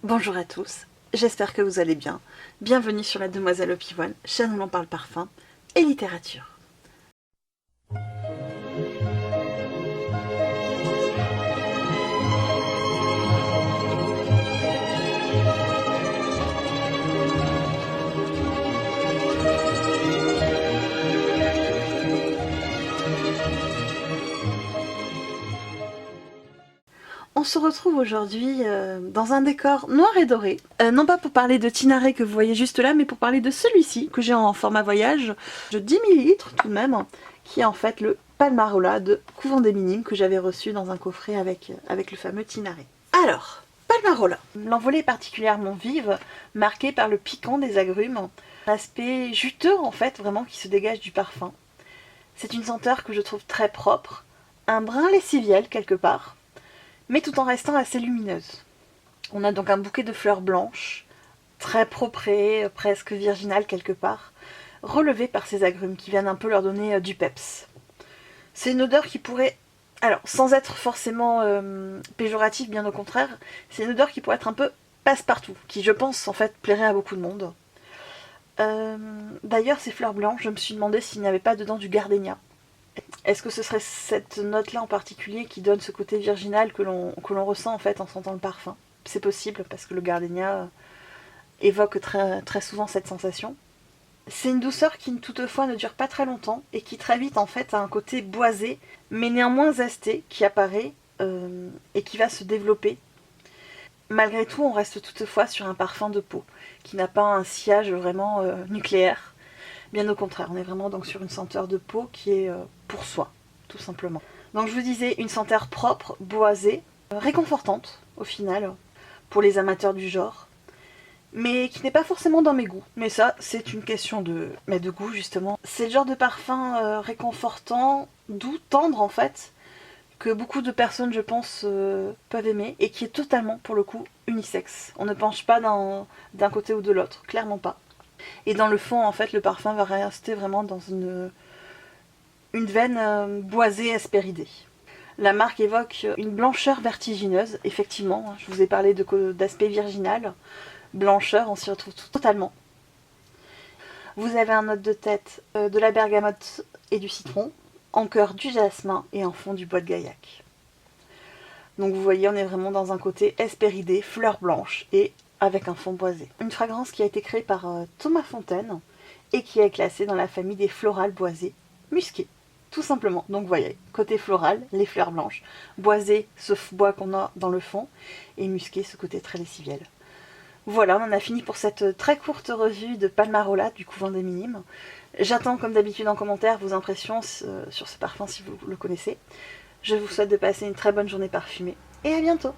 Bonjour à tous, j'espère que vous allez bien. Bienvenue sur la Demoiselle au Pivoine, chaîne où l'on parle parfum et littérature. On se retrouve aujourd'hui dans un décor noir et doré. Non pas pour parler de Tinaré que vous voyez juste là, mais pour parler de celui-ci, que j'ai en format voyage, de 10 ml tout de même, qui est en fait le Palmarola de Couvent des Minimes que j'avais reçu dans un coffret avec le fameux Tinaré. Alors, Palmarola. L'envolée est particulièrement vive, marquée par le piquant des agrumes, l'aspect juteux en fait, vraiment qui se dégage du parfum. C'est une senteur que je trouve très propre, un brin lessiviel quelque part, mais tout en restant assez lumineuse. On a donc un bouquet de fleurs blanches, très propre, presque virginal quelque part, relevé par ces agrumes qui viennent un peu leur donner du peps. C'est une odeur qui pourrait, alors sans être forcément péjorative, bien au contraire, c'est une odeur qui pourrait être un peu passe-partout, qui je pense en fait plairait à beaucoup de monde. D'ailleurs ces fleurs blanches, je me suis demandé s'il n'y avait pas dedans du gardénia. Est-ce que ce serait cette note-là en particulier qui donne ce côté virginal que l'on ressent en fait en sentant le parfum? C'est possible parce que le gardénia évoque très, très souvent cette sensation. C'est une douceur qui toutefois ne dure pas très longtemps et qui très vite en fait a un côté boisé mais néanmoins zesté qui apparaît et qui va se développer. Malgré tout, on reste toutefois sur un parfum de peau qui n'a pas un sillage vraiment nucléaire. Bien au contraire, on est vraiment donc sur une senteur de peau qui est pour soi, tout simplement. Donc je vous disais, une senteur propre, boisée, réconfortante au final, pour les amateurs du genre, mais qui n'est pas forcément dans mes goûts. Mais ça, c'est une question de goût justement. C'est le genre de parfum réconfortant, doux, tendre en fait, que beaucoup de personnes, je pense, peuvent aimer, et qui est totalement, pour le coup, unisexe. On ne penche pas d'un côté ou de l'autre, clairement pas. Et dans le fond, en fait, le parfum va rester vraiment dans une veine boisée, hespéridée. La marque évoque une blancheur vertigineuse, effectivement. Je vous ai parlé d'aspect virginal. Blancheur, on s'y retrouve totalement. Vous avez un note de tête de la bergamote et du citron, en cœur du jasmin et en fond du bois de gaillac. Donc vous voyez, on est vraiment dans un côté hespéridé, fleur blanche et avec un fond boisé. Une fragrance qui a été créée par Thomas Fontaine et qui est classée dans la famille des florales boisées musquées, tout simplement. Donc vous voyez, côté floral, les fleurs blanches, boisé, ce bois qu'on a dans le fond, et musqué, ce côté très lessiviel. Voilà, on en a fini pour cette très courte revue de Palmarola du Couvent des Minimes. J'attends comme d'habitude en commentaire vos impressions sur ce parfum si vous le connaissez. Je vous souhaite de passer une très bonne journée parfumée et à bientôt!